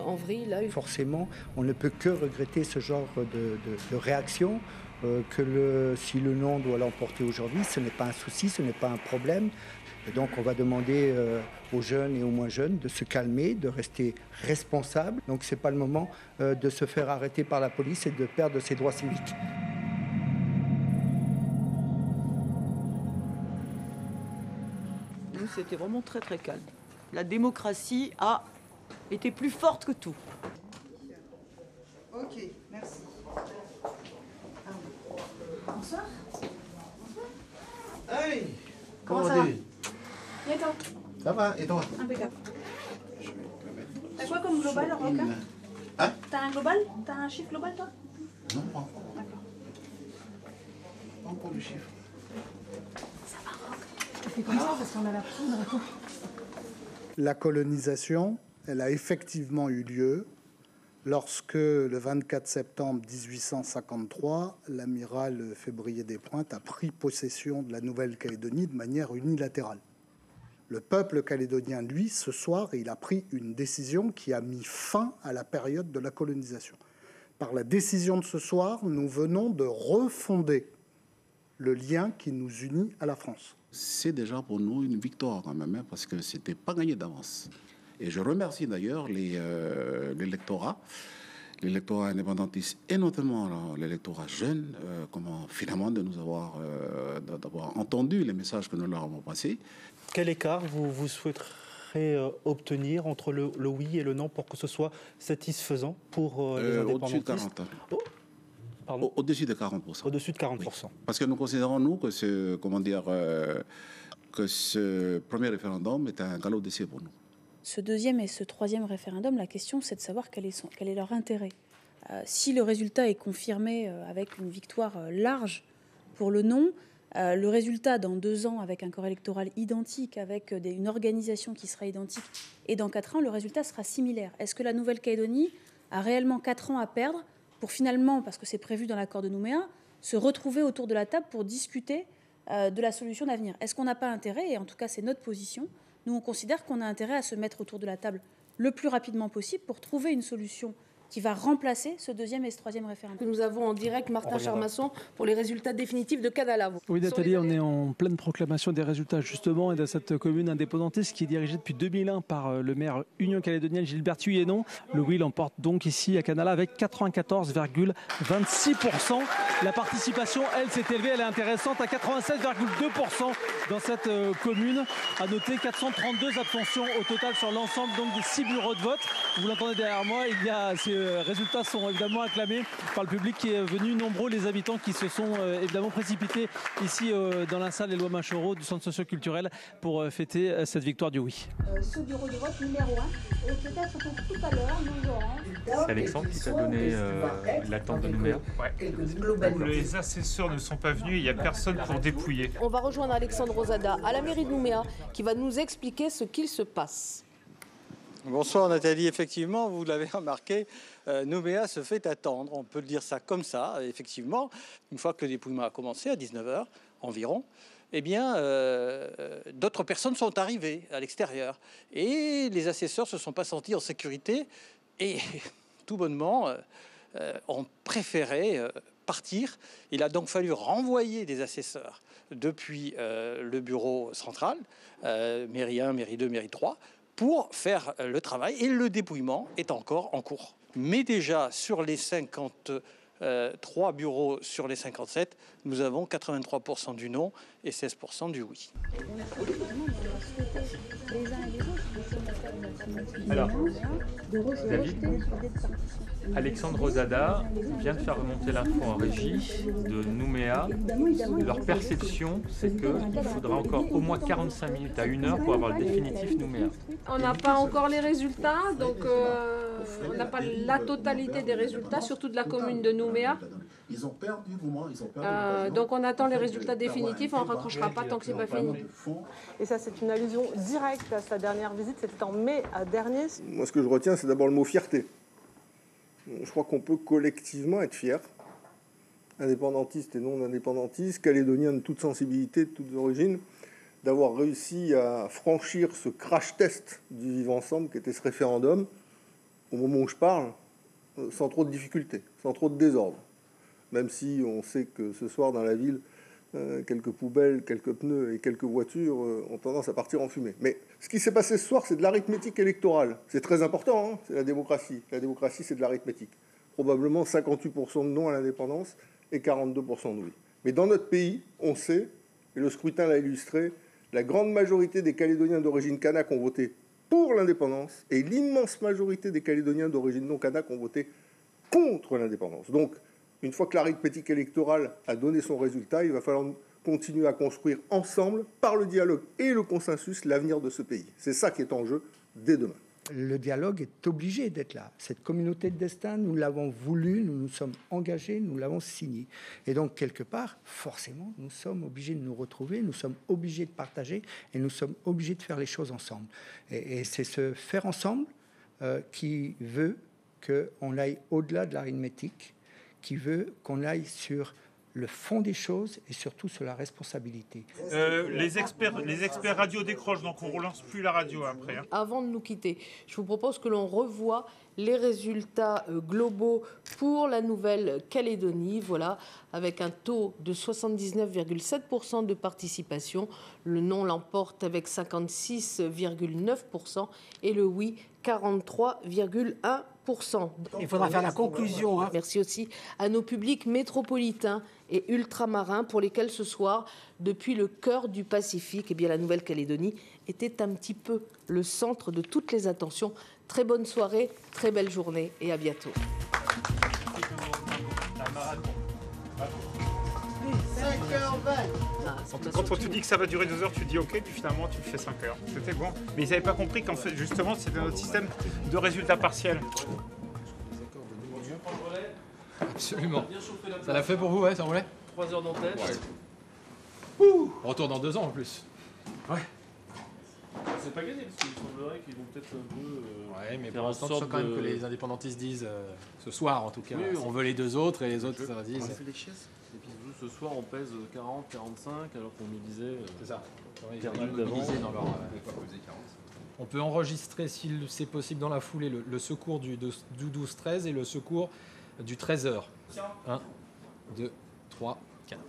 en vrille. Là. Forcément, on ne peut que regretter ce genre de réaction, si le non doit l'emporter aujourd'hui, ce n'est pas un souci, ce n'est pas un problème. Et donc on va demander aux jeunes et aux moins jeunes de se calmer, de rester responsables. Donc ce n'est pas le moment de se faire arrêter par la police et de perdre ses droits civiques. C'était vraiment très très calme. La démocratie a été plus forte que tout. Ok, merci. Bonsoir. Hey, comment ça va? Et toi? Ça va, et toi? Impeccable. T'as quoi comme global, Rock? Hein? T'as un global? T'as un chiffre global, toi? Non, pas encore. D'accord. Pas encore le chiffre. Ça va, Rock? Je te fais comme ça parce qu'on a la poudre. La colonisation, elle a effectivement eu lieu lorsque, le 24 septembre 1853, l'amiral Février des Pointes a pris possession de la Nouvelle-Calédonie de manière unilatérale. Le peuple calédonien, lui, ce soir, il a pris une décision qui a mis fin à la période de la colonisation. Par la décision de ce soir, nous venons de refonder le lien qui nous unit à la France. C'est déjà pour nous une victoire quand même, parce que ce n'était pas gagné d'avance. Et je remercie d'ailleurs l'électorat indépendantiste et notamment l'électorat jeune, finalement de nous d'avoir entendu les messages que nous leur avons passés. Quel écart vous souhaiterez obtenir entre le oui et le non pour que ce soit satisfaisant pour les indépendantistes? Au-dessus de 40 ans. Au-dessus de 40%. Au-dessus de 40%. Oui. Parce que nous considérons, nous, que ce premier référendum est un galop d'essai pour nous. Ce deuxième et ce troisième référendum, la question, c'est de savoir quel est leur intérêt. Si le résultat est confirmé avec une victoire large pour le non, le résultat dans 2 ans avec un corps électoral identique, avec une organisation qui sera identique, et dans 4 ans, le résultat sera similaire. Est-ce que la Nouvelle-Calédonie a réellement 4 ans à perdre pour finalement, parce que c'est prévu dans l'accord de Nouméa, se retrouver autour de la table pour discuter de la solution d'avenir? Est-ce qu'on n'a pas intérêt, et en tout cas c'est notre position, nous on considère qu'on a intérêt à se mettre autour de la table le plus rapidement possible pour trouver une solution qui va remplacer ce deuxième et ce troisième référendum. Nous avons en direct Martin Charmasson pour les résultats définitifs de Canala. Oui, Nathalie, on est en pleine proclamation des résultats justement et de cette commune indépendantiste qui est dirigée depuis 2001 par le maire union calédonienne Gilbert Huyennon. Le oui l'emporte donc ici à Canala avec 94,26%. La participation, elle, s'est élevée, elle est intéressante à 87,2% dans cette commune. À noter 432 abstentions au total sur l'ensemble donc des 6 bureaux de vote. Vous l'entendez derrière moi, il y a ces résultats sont évidemment acclamés par le public qui est venu nombreux, les habitants qui se sont évidemment précipités ici dans la salle Éloi Machereau du centre socio-culturel pour fêter cette victoire du oui. Ce bureau de vote numéro 1, et peut-être que tout à l'heure nous aurons... C'est Alexandre qui t'a donné l'attente de Nouméa. Ouais. Les assesseurs ne sont pas venus, il n'y a personne pour dépouiller. On va rejoindre Alexandre Rosada à la mairie de Nouméa qui va nous expliquer ce qu'il se passe. Bonsoir Nathalie, effectivement, vous l'avez remarqué, Nouméa se fait attendre, on peut le dire ça comme ça, effectivement. Une fois que le dépouillement a commencé, à 19h environ, eh bien, d'autres personnes sont arrivées à l'extérieur. Et les assesseurs ne se sont pas sentis en sécurité et tout bonnement ont préféré partir. Il a donc fallu renvoyer des assesseurs depuis le bureau central, mairie 1, mairie 2, mairie 3, pour faire le travail, et le dépouillement est encore en cours. Mais déjà, sur les 50 3 bureaux sur les 57, nous avons 83% du non et 16% du oui. Alors, David, Alexandre Rosada vient de faire remonter l'info en régie de Nouméa. Leur perception, c'est qu'il faudra encore au moins 45 minutes à 1 heure pour avoir le définitif Nouméa. On n'a pas encore les résultats, donc on n'a pas la totalité des résultats, surtout de la commune de Nouméa. Ils ont perdu, ils ont perdu. Donc on attend les résultats définitifs, on ne raccrochera pas tant que ce n'est pas fini. Et ça, c'est une allusion directe à sa dernière visite, c'était en mai dernier. Moi, ce que je retiens, c'est d'abord le mot fierté. Je crois qu'on peut collectivement être fiers, indépendantistes et non indépendantistes, calédoniens de toute sensibilité, de toutes origines, d'avoir réussi à franchir ce crash test du vivre ensemble qui était ce référendum, au moment où je parle, sans trop de difficultés, sans trop de désordre. Même si on sait que ce soir dans la ville, quelques poubelles, quelques pneus et quelques voitures ont tendance à partir en fumée. Mais ce qui s'est passé ce soir, c'est de l'arithmétique électorale. C'est très important, hein, c'est la démocratie. La démocratie, c'est de l'arithmétique. Probablement 58% de non à l'indépendance et 42% de oui. Mais dans notre pays, on sait, et le scrutin l'a illustré, la grande majorité des Calédoniens d'origine kanak ont voté pour l'indépendance et l'immense majorité des Calédoniens d'origine non kanak ont voté contre l'indépendance. Donc, une fois que l'arithmétique électorale a donné son résultat, il va falloir continuer à construire ensemble, par le dialogue et le consensus, l'avenir de ce pays. C'est ça qui est en jeu dès demain. Le dialogue est obligé d'être là. Cette communauté de destin, nous l'avons voulu, nous nous sommes engagés, nous l'avons signé. Et donc, quelque part, forcément, nous sommes obligés de nous retrouver, nous sommes obligés de partager et nous sommes obligés de faire les choses ensemble. Et c'est ce faire ensemble qui veut qu'on aille au-delà de l'arithmétique, qui veut qu'on aille sur le fond des choses et surtout sur la responsabilité. Les experts radio décrochent, donc on ne relance plus la radio après. Hein. Avant de nous quitter, je vous propose que l'on revoie les résultats globaux pour la Nouvelle-Calédonie. Voilà, avec un taux de 79,7% de participation. Le non l'emporte avec 56,9% et le oui 43,1%. Il faudra faire la conclusion. Hein. Merci aussi à nos publics métropolitains et ultramarins pour lesquels ce soir, depuis le cœur du Pacifique, eh bien, la Nouvelle-Calédonie était un petit peu le centre de toutes les attentions. Très bonne soirée, très belle journée et à bientôt. 5h20. Quand on te dit que ça va durer 2 heures, tu dis ok, puis finalement tu fais 5 heures. C'était bon. Mais ils n'avaient pas compris qu'en fait, justement, c'était notre système de résultats partiels. Absolument. Ça l'a fait pour vous, ouais, ça roulait 3 heures d'antenne. Ouais. Retour dans 2 ans en plus. Ouais. C'est pas gagné, parce qu'il semblerait qu'ils vont peut-être un peu. Ouais, mais pour l'instant, je sens quand même que les indépendantistes disent, ce soir en tout cas, oui, on veut les 2 autres et les autres, ça disent. On fait les chaises. Et puis ce soir, on pèse 40, 45, alors qu'on nous disait. C'est ça. Perdu d'avant. On peut enregistrer, si c'est possible, dans la foulée, le secours du 12-13 et le secours du 13h. 1, 2, 3, 4.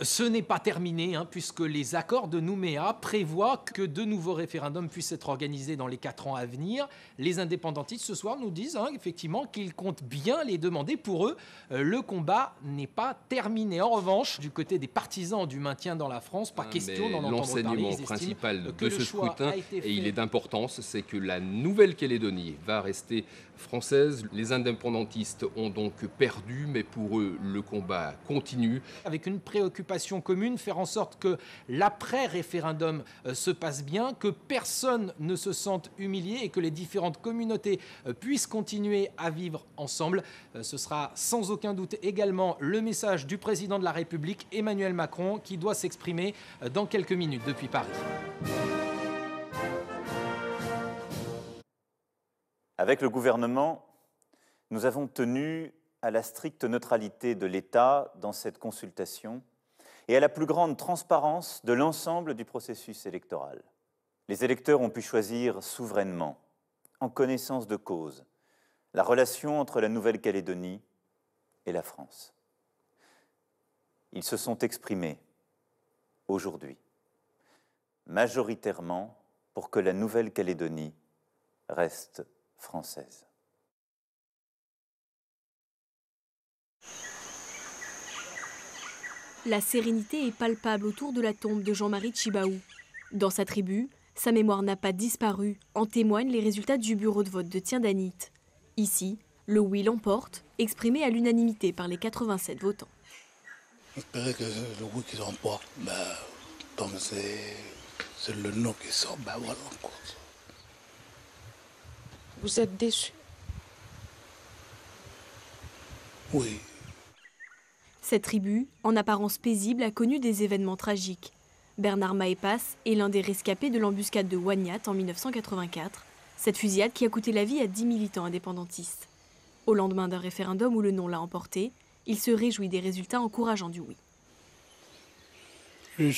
Ce n'est pas terminé, puisque les accords de Nouméa prévoient que de nouveaux référendums puissent être organisés dans les 4 ans à venir. Les indépendantistes, ce soir, nous disent effectivement qu'ils comptent bien les demander. Pour eux, le combat n'est pas terminé. En revanche, du côté des partisans du maintien dans la France, pas question d'en entendre parler. L'enseignement principal de ce scrutin, et il est d'importance, c'est que la Nouvelle-Calédonie va rester française. Les indépendantistes ont donc perdu, mais pour eux, le combat continue. Avec une préoccupation commune, faire en sorte que l'après-référendum se passe bien, que personne ne se sente humilié et que les différentes communautés puissent continuer à vivre ensemble. Ce sera sans aucun doute également le message du président de la République, Emmanuel Macron, qui doit s'exprimer dans quelques minutes depuis Paris. Avec le gouvernement, nous avons tenu à la stricte neutralité de l'État dans cette consultation et à la plus grande transparence de l'ensemble du processus électoral. Les électeurs ont pu choisir souverainement, en connaissance de cause, la relation entre la Nouvelle-Calédonie et la France. Ils se sont exprimés aujourd'hui, majoritairement pour que la Nouvelle-Calédonie reste française. la sérénité est palpable autour de la tombe de Jean-Marie Tjibaou. Dans sa tribu, sa mémoire n'a pas disparu, en témoignent les résultats du bureau de vote de Tiendanit. Ici, le oui l'emporte, exprimé à l'unanimité par les 87 votants. J'espérais que le oui qui l'emporte, donc c'est le non qui sort, voilà. Vous êtes déçu? Oui. Cette tribu, en apparence paisible, a connu des événements tragiques. Bernard Maépas est l'un des rescapés de l'embuscade de Wagnat en 1984, cette fusillade qui a coûté la vie à 10 militants indépendantistes. Au lendemain d'un référendum où le non l'a emporté, il se réjouit des résultats encourageants du oui. Je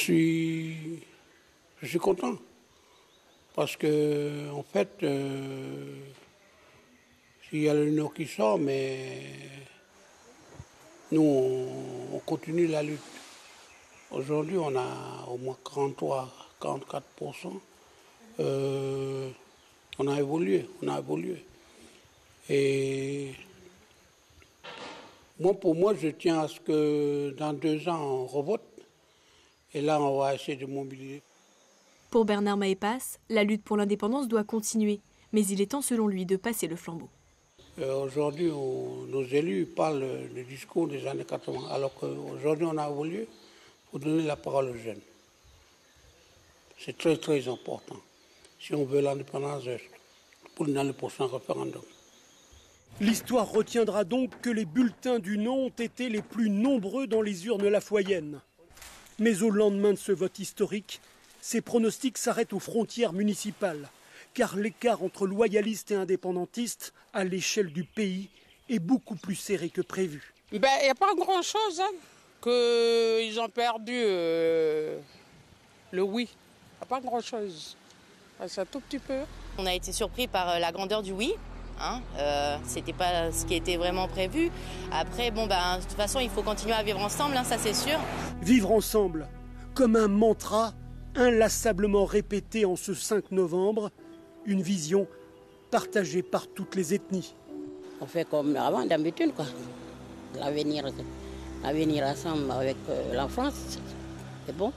suis content parce que, en fait, il y a le non qui sort, mais nous, on continue la lutte. Aujourd'hui, on a au moins 43-44%. On a évolué. Et pour moi, je tiens à ce que dans 2 ans, on revote. Et là, on va essayer de mobiliser. Pour Bernard Maépas, la lutte pour l'indépendance doit continuer. Mais il est temps, selon lui, de passer le flambeau. Aujourd'hui, nos élus parlent du discours des années 80, alors qu'aujourd'hui, on a évolué pour donner la parole aux jeunes. C'est très, très important. Si on veut l'indépendance, pour dans le prochain référendum. L'histoire retiendra donc que les bulletins du non ont été les plus nombreux dans les urnes lafoyennes. Mais au lendemain de ce vote historique, ces pronostics s'arrêtent aux frontières municipales, car l'écart entre loyalistes et indépendantistes à l'échelle du pays est beaucoup plus serré que prévu. Il n'y a pas grand-chose, qu'ils ont perdu le oui. Il n'y a pas grand-chose. C'est un tout petit peu. On a été surpris par la grandeur du oui. C'était pas ce qui était vraiment prévu. Après, de toute façon, il faut continuer à vivre ensemble, ça c'est sûr. Vivre ensemble, comme un mantra inlassablement répété en ce 5 novembre, une vision partagée par toutes les ethnies. On fait comme avant, d'habitude, quoi. L'avenir ensemble avec la France, c'est bon.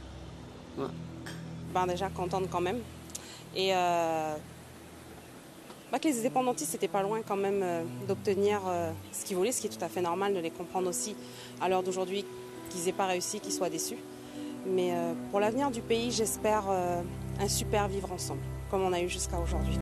Ouais. Déjà contente quand même. Et que les indépendantistes n'étaient pas loin quand même d'obtenir ce qu'ils voulaient, ce qui est tout à fait normal de les comprendre aussi à l'heure d'aujourd'hui, qu'ils n'aient pas réussi, qu'ils soient déçus. Mais pour l'avenir du pays, j'espère un super vivre ensemble, comme on a eu jusqu'à aujourd'hui.